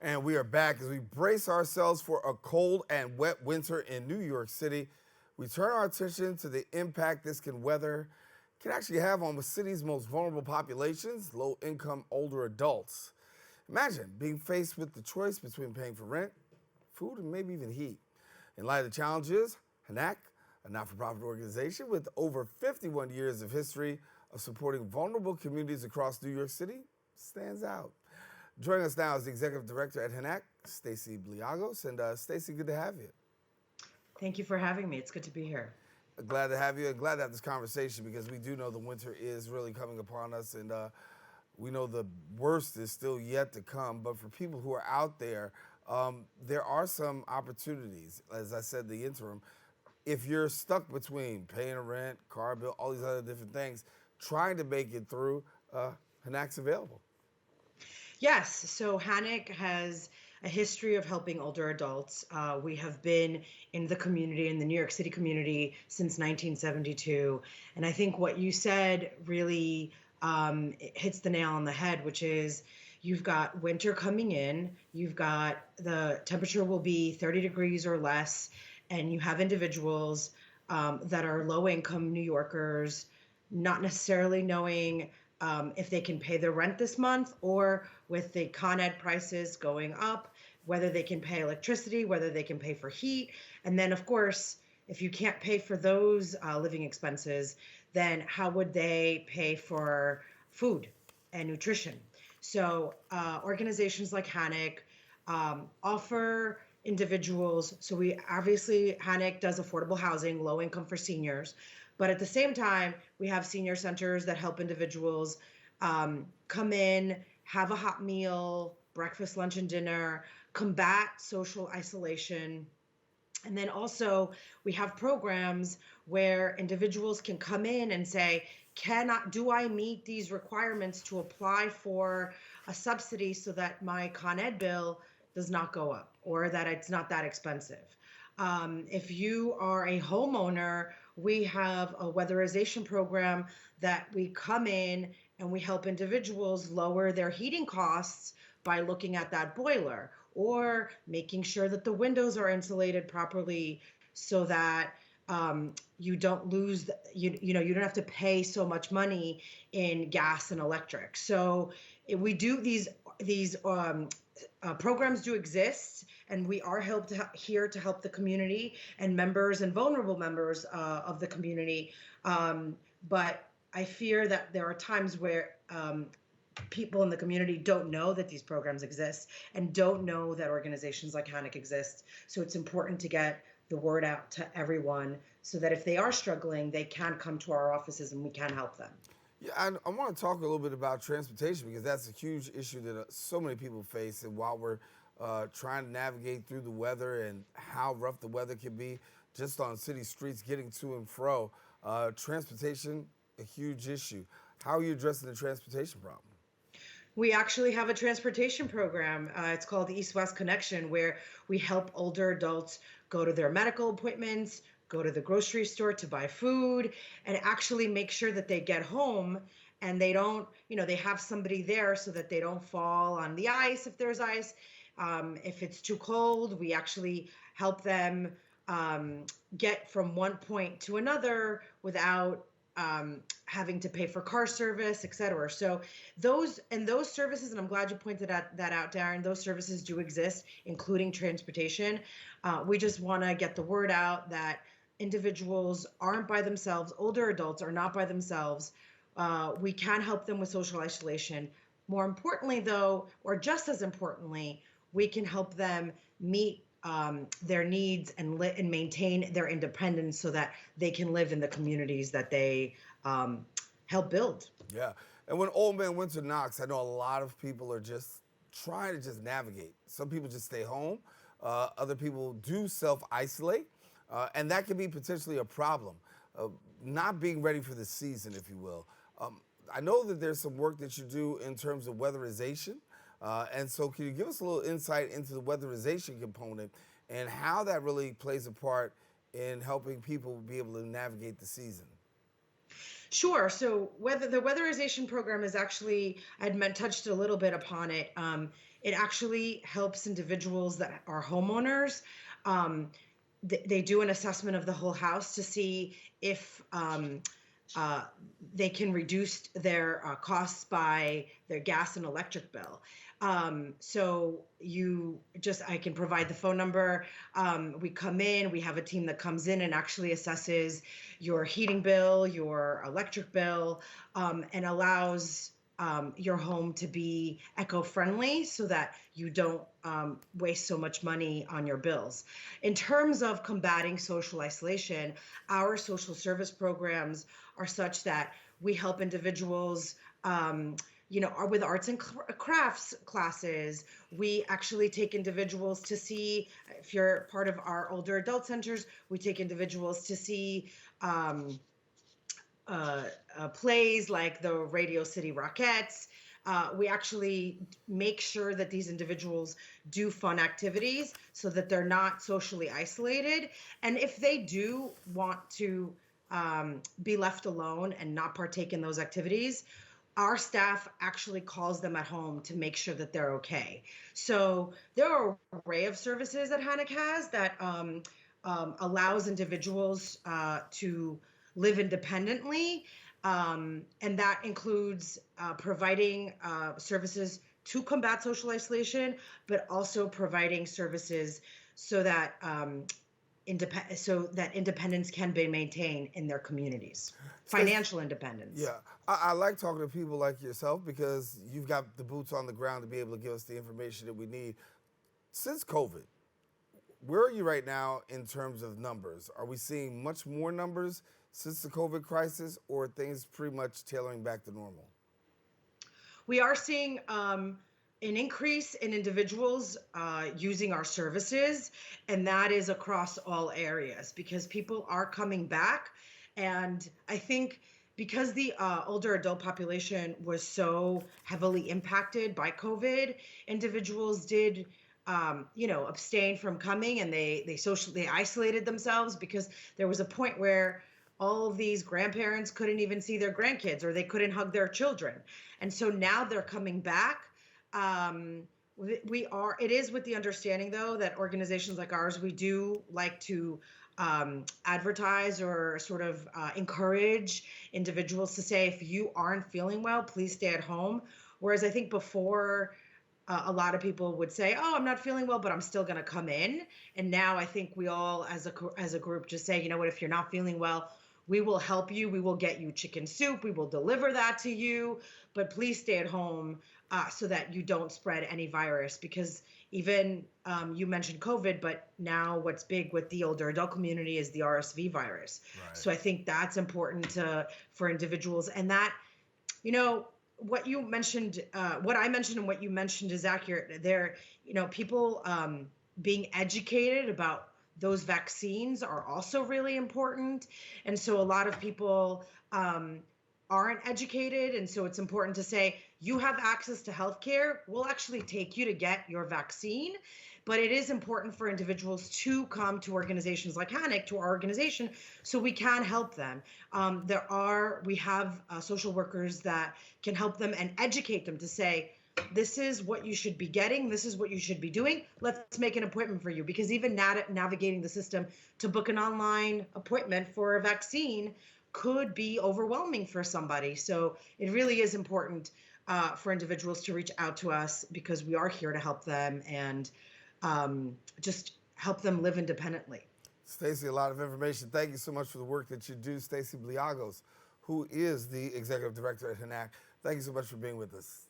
And we are back as we brace ourselves for a cold and wet winter in New York City. We turn our attention to the impact this weather can actually have on the city's most vulnerable populations, low-income older adults. Imagine being faced with the choice between paying for rent, food, and maybe even heat. In light of the challenges, HANAC, a not-for-profit organization with over 51 years of history of supporting vulnerable communities across New York City, stands out. Joining us now is the Executive Director at HANAC, Stacy Bliagos. And Stacy, good to have you. Thank you for having me. It's good to be here. Glad to have you and glad to have this conversation because we do know the winter is really coming upon us and we know the worst is still yet to come. But for people who are out there are some opportunities. As I said, the interim, if you're stuck between paying a rent, car bill, all these other different things, trying to make it through, HANAC's available. Yes, so HANAC has a history of helping older adults. We have been in the community, in the New York City community, since 1972. And I think what you said really it hits the nail on the head, which is you've got winter coming in, you've got the temperature will be 30 degrees or less, and you have individuals that are low income New Yorkers not necessarily knowing if they can pay their rent this month or with the Con Ed prices going up, whether they can pay electricity, whether they can pay for heat. And then, of course, if you can't pay for those living expenses, then how would they pay for food and nutrition? So organizations like HANAC offer individuals. So we obviously, HANAC does affordable housing, low income for seniors. But at the same time, we have senior centers that help individuals come in, have a hot meal, breakfast, lunch, and dinner, combat social isolation. And then also, we have programs where individuals can come in and say, do I meet these requirements to apply for a subsidy so that my Con Ed bill does not go up or that it's not that expensive? If you are a homeowner, we have a weatherization program that we come in and we help individuals lower their heating costs by looking at that boiler or making sure that the windows are insulated properly so that you don't lose, you don't have to pay so much money in gas and electric. So we do these programs do exist, and we are here to help the community and members and vulnerable members of the community. But I fear that there are times where people in the community don't know that these programs exist and don't know that organizations like HANAC exist. So it's important to get the word out to everyone so that if they are struggling, they can come to our offices and we can help them. Yeah, I want to talk a little bit about transportation because that's a huge issue that so many people face. And while we're trying to navigate through the weather and how rough the weather can be just on city streets getting to and fro, transportation, a huge issue. How are you addressing the transportation problem? We actually have a transportation program. It's called the East West Connection, where we help older adults go to their medical appointments, go to the grocery store to buy food, and actually make sure that they get home and they don't, they have somebody there so that they don't fall on the ice if there's ice. If it's too cold, we actually help them get from one point to another without having to pay for car service, et cetera. So those services, and I'm glad you pointed that out, Daren, those services do exist, including transportation. We just want to get the word out that individuals aren't by themselves. Older adults are not by themselves. We can help them with social isolation. More importantly, though, or just as importantly, we can help them meet their needs and maintain their independence so that they can live in the communities that they help build. Yeah. And when old man winter knocks, I know a lot of people are just trying to just navigate. Some people just stay home. Other people do self-isolate. And that can be potentially a problem. Not being ready for the season, if you will. I know that there's some work that you do in terms of weatherization. And so can you give us a little insight into the weatherization component and how that really plays a part in helping people be able to navigate the season? Sure. So whether the weatherization program is actually, touched a little bit upon it. It actually helps individuals that are homeowners. Um, they do an assessment of the whole house to see if uh, they can reduce their costs by their gas and electric bill. So I can provide the phone number. We come in, we have a team that comes in and actually assesses your heating bill, your electric bill, and allows your home to be eco-friendly so that you don't waste so much money on your bills. In terms of combating social isolation, our social service programs are such that we help individuals. With arts and crafts classes, we actually take individuals to see, if you're part of our older adult centers, we take individuals to see um, plays like the Radio City Rockettes. We actually make sure that these individuals do fun activities so that they're not socially isolated. And if they do want to be left alone and not partake in those activities, our staff actually calls them at home to make sure that they're okay. So there are an array of services that HANAC has that allows individuals to live independently. And that includes providing services to combat social isolation, but also providing services so that independence can be maintained in their communities, Stacy, financial independence. yeah, I like talking to people like yourself because you've got the boots on the ground to be able to give us the information that we need. Since COVID, where are you right now in terms of numbers? Are we seeing much more numbers since the COVID crisis, or are things pretty much tailoring back to normal? We are seeing an increase in individuals using our services, and that is across all areas because people are coming back. And I think because the older adult population was so heavily impacted by COVID, individuals did abstain from coming, and they isolated themselves because there was a point where all of these grandparents couldn't even see their grandkids or they couldn't hug their children. And so now they're coming back. um, it is with the understanding though that organizations like ours, we do like to advertise or sort of encourage individuals to say, if you aren't feeling well, please stay at home. Whereas I think before, a lot of people would say, "Oh, I'm not feeling well, but I'm still going to come in." And now I think we all, as a group, just say, "You know what? If you're not feeling well, we will help you. We will get you chicken soup. We will deliver that to you. But please stay at home so that you don't spread any virus." Because even you mentioned COVID, but now what's big with the older adult community is the RSV virus. Right. So I think that's important for individuals, and that, you know, what you mentioned, what I mentioned and what you mentioned is accurate. There, people being educated about those vaccines are also really important. And so a lot of people aren't educated. And so it's important to say, you have access to healthcare. We'll actually take you to get your vaccine. But it is important for individuals to come to organizations like HANAC, to our organization, so we can help them. We have social workers that can help them and educate them to say, this is what you should be getting. This is what you should be doing. Let's make an appointment for you. Because even navigating the system to book an online appointment for a vaccine could be overwhelming for somebody. So it really is important for individuals to reach out to us because we are here to help them and just help them live independently. Stacy, a lot of information. Thank you so much for the work that you do. Stacy Bliagos, who is the Executive Director at HANAC. Thank you so much for being with us.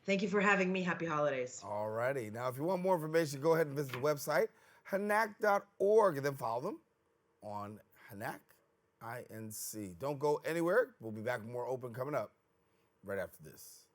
Thank you for having me. Happy holidays. All righty. Now, if you want more information, go ahead and visit the website, hanac.org, and then follow them on HANAC INC. Don't go anywhere. We'll be back with more Open coming up right after this.